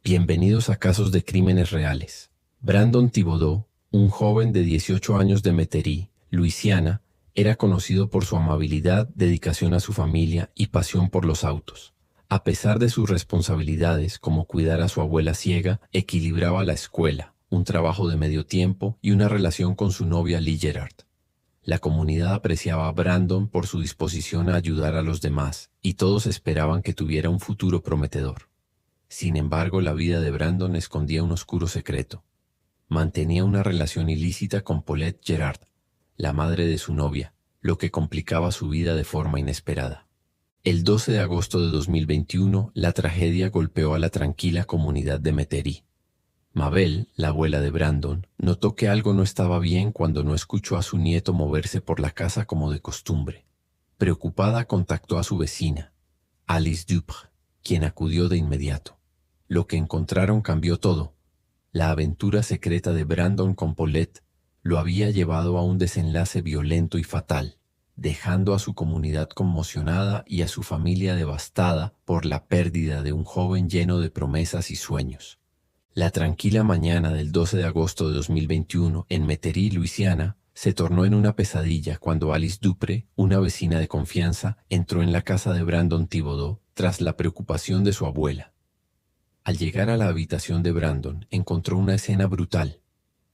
Bienvenidos a Casos de Crímenes Reales. Brandon Thibodeau, un joven de 18 años de Metairie, Luisiana, era conocido por su amabilidad, dedicación a su familia y pasión por los autos. A pesar de sus responsabilidades como cuidar a su abuela ciega, equilibraba la escuela, un trabajo de medio tiempo y una relación con su novia Lee Gerard. La comunidad apreciaba a Brandon por su disposición a ayudar a los demás y todos esperaban que tuviera un futuro prometedor. Sin embargo, la vida de Brandon escondía un oscuro secreto. Mantenía una relación ilícita con Paulette Gerard, la madre de su novia, lo que complicaba su vida de forma inesperada. El 12 de agosto de 2021, la tragedia golpeó a la tranquila comunidad de Metairie. Mabel, la abuela de Brandon, notó que algo no estaba bien cuando no escuchó a su nieto moverse por la casa como de costumbre. Preocupada, contactó a su vecina, Alice Dupre, quien acudió de inmediato. Lo que encontraron cambió todo. La aventura secreta de Brandon con Paulette lo había llevado a un desenlace violento y fatal, dejando a su comunidad conmocionada y a su familia devastada por la pérdida de un joven lleno de promesas y sueños. La tranquila mañana del 12 de agosto de 2021 en Metairie, Luisiana, se tornó en una pesadilla cuando Alice Dupre, una vecina de confianza, entró en la casa de Brandon Thibodeau tras la preocupación de su abuela. Al llegar a la habitación de Brandon, encontró una escena brutal.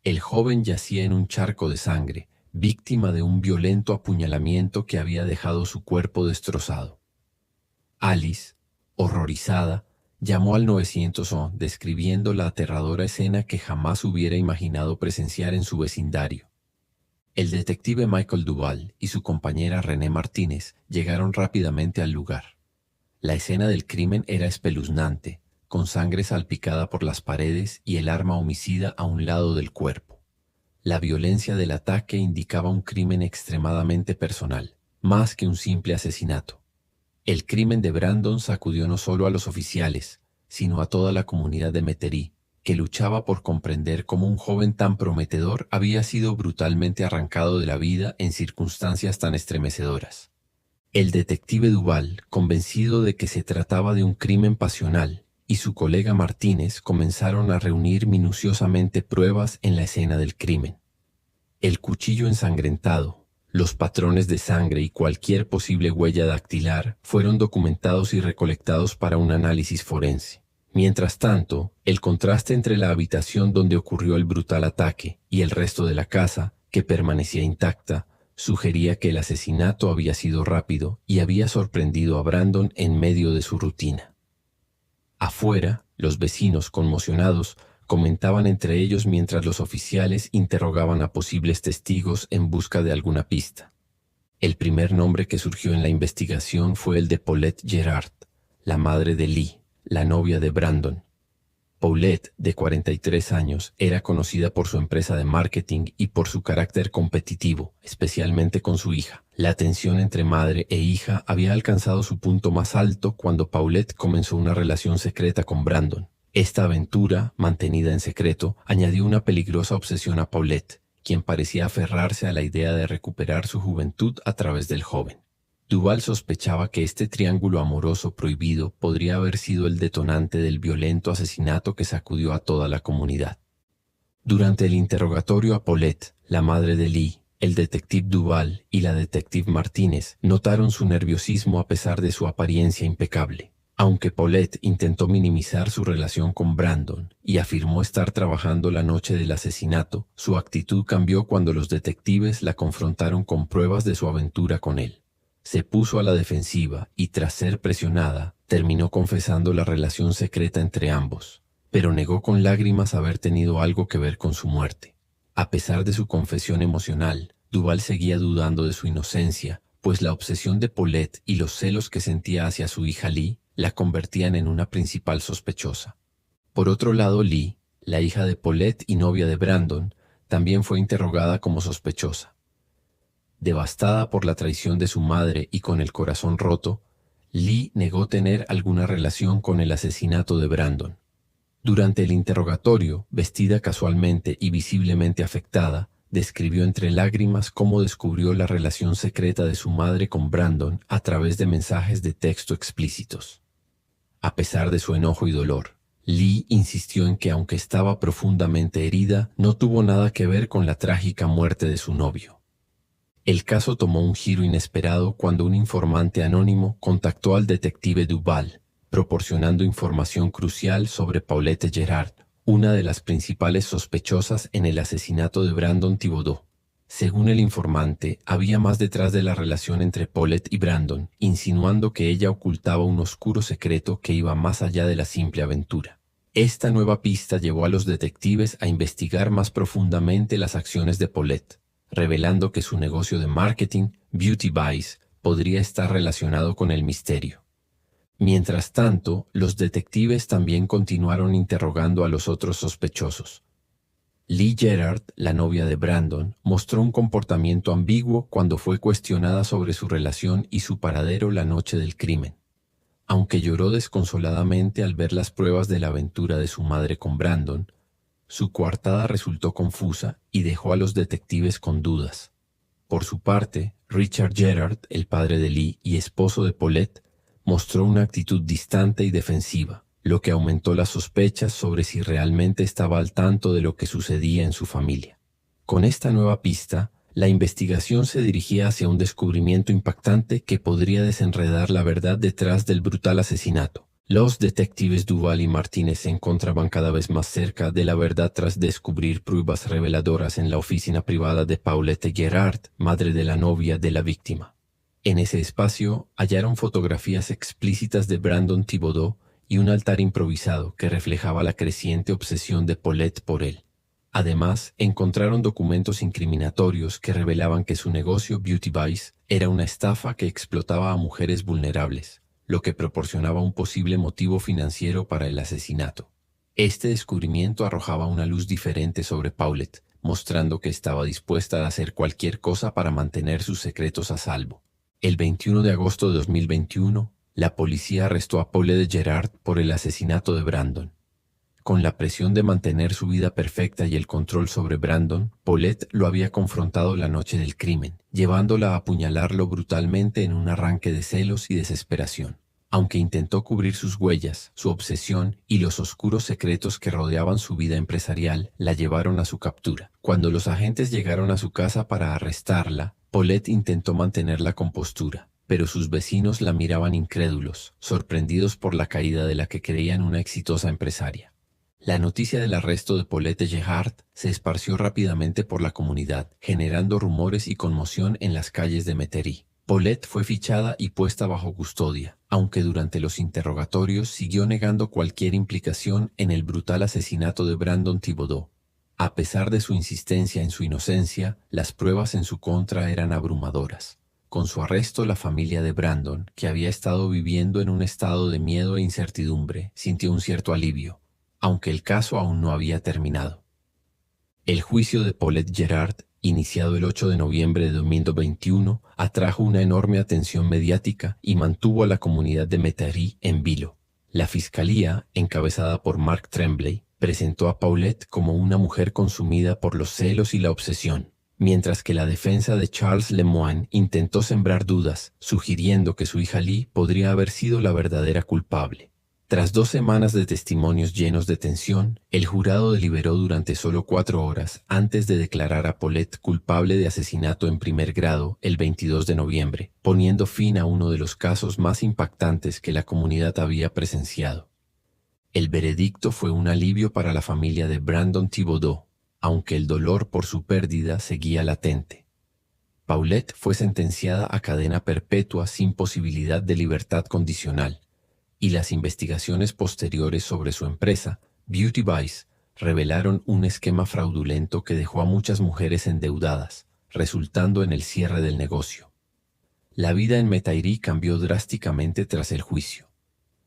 El joven yacía en un charco de sangre, víctima de un violento apuñalamiento que había dejado su cuerpo destrozado. Alice, horrorizada, llamó al 911 describiendo la aterradora escena que jamás hubiera imaginado presenciar en su vecindario. El detective Michael Duval y su compañera René Martínez llegaron rápidamente al lugar. La escena del crimen era espeluznante, con sangre salpicada por las paredes y el arma homicida a un lado del cuerpo. La violencia del ataque indicaba un crimen extremadamente personal, más que un simple asesinato. El crimen de Brandon sacudió no solo a los oficiales, sino a toda la comunidad de Metairie, que luchaba por comprender cómo un joven tan prometedor había sido brutalmente arrancado de la vida en circunstancias tan estremecedoras. El detective Duval, convencido de que se trataba de un crimen pasional, y su colega Martínez comenzaron a reunir minuciosamente pruebas en la escena del crimen. El cuchillo ensangrentado, los patrones de sangre y cualquier posible huella dactilar fueron documentados y recolectados para un análisis forense. Mientras tanto, el contraste entre la habitación donde ocurrió el brutal ataque y el resto de la casa, que permanecía intacta, sugería que el asesinato había sido rápido y había sorprendido a Brandon en medio de su rutina. Afuera, los vecinos, conmocionados, comentaban entre ellos mientras los oficiales interrogaban a posibles testigos en busca de alguna pista. El primer nombre que surgió en la investigación fue el de Paulette Gerard, la madre de Lee, la novia de Brandon. Paulette, de 43 años, era conocida por su empresa de marketing y por su carácter competitivo, especialmente con su hija. La tensión entre madre e hija había alcanzado su punto más alto cuando Paulette comenzó una relación secreta con Brandon. Esta aventura, mantenida en secreto, añadió una peligrosa obsesión a Paulette, quien parecía aferrarse a la idea de recuperar su juventud a través del joven. Duval sospechaba que este triángulo amoroso prohibido podría haber sido el detonante del violento asesinato que sacudió a toda la comunidad. Durante el interrogatorio a Paulette, la madre de Lee, el detective Duval y la detective Martínez notaron su nerviosismo a pesar de su apariencia impecable. Aunque Paulette intentó minimizar su relación con Brandon y afirmó estar trabajando la noche del asesinato, su actitud cambió cuando los detectives la confrontaron con pruebas de su aventura con él. Se puso a la defensiva y, tras ser presionada, terminó confesando la relación secreta entre ambos, pero negó con lágrimas haber tenido algo que ver con su muerte. A pesar de su confesión emocional, Duval seguía dudando de su inocencia, pues la obsesión de Paulette y los celos que sentía hacia su hija Lee la convertían en una principal sospechosa. Por otro lado, Lee, la hija de Paulette y novia de Brandon, también fue interrogada como sospechosa. Devastada por la traición de su madre y con el corazón roto, Lee negó tener alguna relación con el asesinato de Brandon. Durante el interrogatorio, vestida casualmente y visiblemente afectada, describió entre lágrimas cómo descubrió la relación secreta de su madre con Brandon a través de mensajes de texto explícitos. A pesar de su enojo y dolor, Lee insistió en que aunque estaba profundamente herida, no tuvo nada que ver con la trágica muerte de su novio. El caso tomó un giro inesperado cuando un informante anónimo contactó al detective Duval, proporcionando información crucial sobre Paulette Gerard, una de las principales sospechosas en el asesinato de Brandon Thibodeau. Según el informante, había más detrás de la relación entre Paulette y Brandon, insinuando que ella ocultaba un oscuro secreto que iba más allá de la simple aventura. Esta nueva pista llevó a los detectives a investigar más profundamente las acciones de Paulette, revelando que su negocio de marketing, Beauty Vice, podría estar relacionado con el misterio. Mientras tanto, los detectives también continuaron interrogando a los otros sospechosos. Lee Gerard, la novia de Brandon, mostró un comportamiento ambiguo cuando fue cuestionada sobre su relación y su paradero la noche del crimen. Aunque lloró desconsoladamente al ver las pruebas de la aventura de su madre con Brandon, su coartada resultó confusa y dejó a los detectives con dudas. Por su parte, Richard Gerard, el padre de Lee y esposo de Paulette, mostró una actitud distante y defensiva, lo que aumentó las sospechas sobre si realmente estaba al tanto de lo que sucedía en su familia. Con esta nueva pista, la investigación se dirigía hacia un descubrimiento impactante que podría desenredar la verdad detrás del brutal asesinato. Los detectives Duval y Martínez se encontraban cada vez más cerca de la verdad tras descubrir pruebas reveladoras en la oficina privada de Paulette Gerard, madre de la novia de la víctima. En ese espacio hallaron fotografías explícitas de Brandon Thibodeau y un altar improvisado que reflejaba la creciente obsesión de Paulette por él. Además, encontraron documentos incriminatorios que revelaban que su negocio Beauty Vice era una estafa que explotaba a mujeres vulnerables, lo que proporcionaba un posible motivo financiero para el asesinato. Este descubrimiento arrojaba una luz diferente sobre Paulette, mostrando que estaba dispuesta a hacer cualquier cosa para mantener sus secretos a salvo. El 21 de agosto de 2021, la policía arrestó a Paulette Gerard por el asesinato de Brandon. Con la presión de mantener su vida perfecta y el control sobre Brandon, Paulette lo había confrontado la noche del crimen, llevándola a apuñalarlo brutalmente en un arranque de celos y desesperación. Aunque intentó cubrir sus huellas, su obsesión y los oscuros secretos que rodeaban su vida empresarial la llevaron a su captura. Cuando los agentes llegaron a su casa para arrestarla, Paulette intentó mantener la compostura, pero sus vecinos la miraban incrédulos, sorprendidos por la caída de la que creían una exitosa empresaria. La noticia del arresto de Paulette Gerard se esparció rápidamente por la comunidad, generando rumores y conmoción en las calles de Metairie. Paulette fue fichada y puesta bajo custodia, aunque durante los interrogatorios siguió negando cualquier implicación en el brutal asesinato de Brandon Thibodeau. A pesar de su insistencia en su inocencia, las pruebas en su contra eran abrumadoras. Con su arresto, la familia de Brandon, que había estado viviendo en un estado de miedo e incertidumbre, sintió un cierto alivio, aunque el caso aún no había terminado. El juicio de Paulette Gerard, iniciado el 8 de noviembre de 2021, atrajo una enorme atención mediática y mantuvo a la comunidad de Metairie en vilo. La fiscalía, encabezada por Mark Tremblay, presentó a Paulette como una mujer consumida por los celos y la obsesión, mientras que la defensa de Charles Lemoine intentó sembrar dudas, sugiriendo que su hija Lee podría haber sido la verdadera culpable. Tras 2 semanas de testimonios llenos de tensión, el jurado deliberó durante solo 4 horas antes de declarar a Paulette culpable de asesinato en primer grado el 22 de noviembre, poniendo fin a uno de los casos más impactantes que la comunidad había presenciado. El veredicto fue un alivio para la familia de Brandon Thibodeau, aunque el dolor por su pérdida seguía latente. Paulette fue sentenciada a cadena perpetua sin posibilidad de libertad condicional, y las investigaciones posteriores sobre su empresa, Beauty Vice, revelaron un esquema fraudulento que dejó a muchas mujeres endeudadas, resultando en el cierre del negocio. La vida en Metairie cambió drásticamente tras el juicio.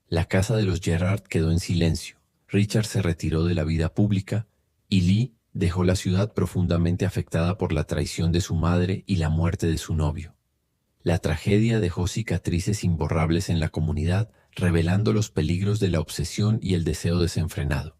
La casa de los Gerard quedó en silencio, Richard se retiró de la vida pública y Lee dejó la ciudad profundamente afectada por la traición de su madre y la muerte de su novio. La tragedia dejó cicatrices imborrables en la comunidad, revelando los peligros de la obsesión y el deseo desenfrenado.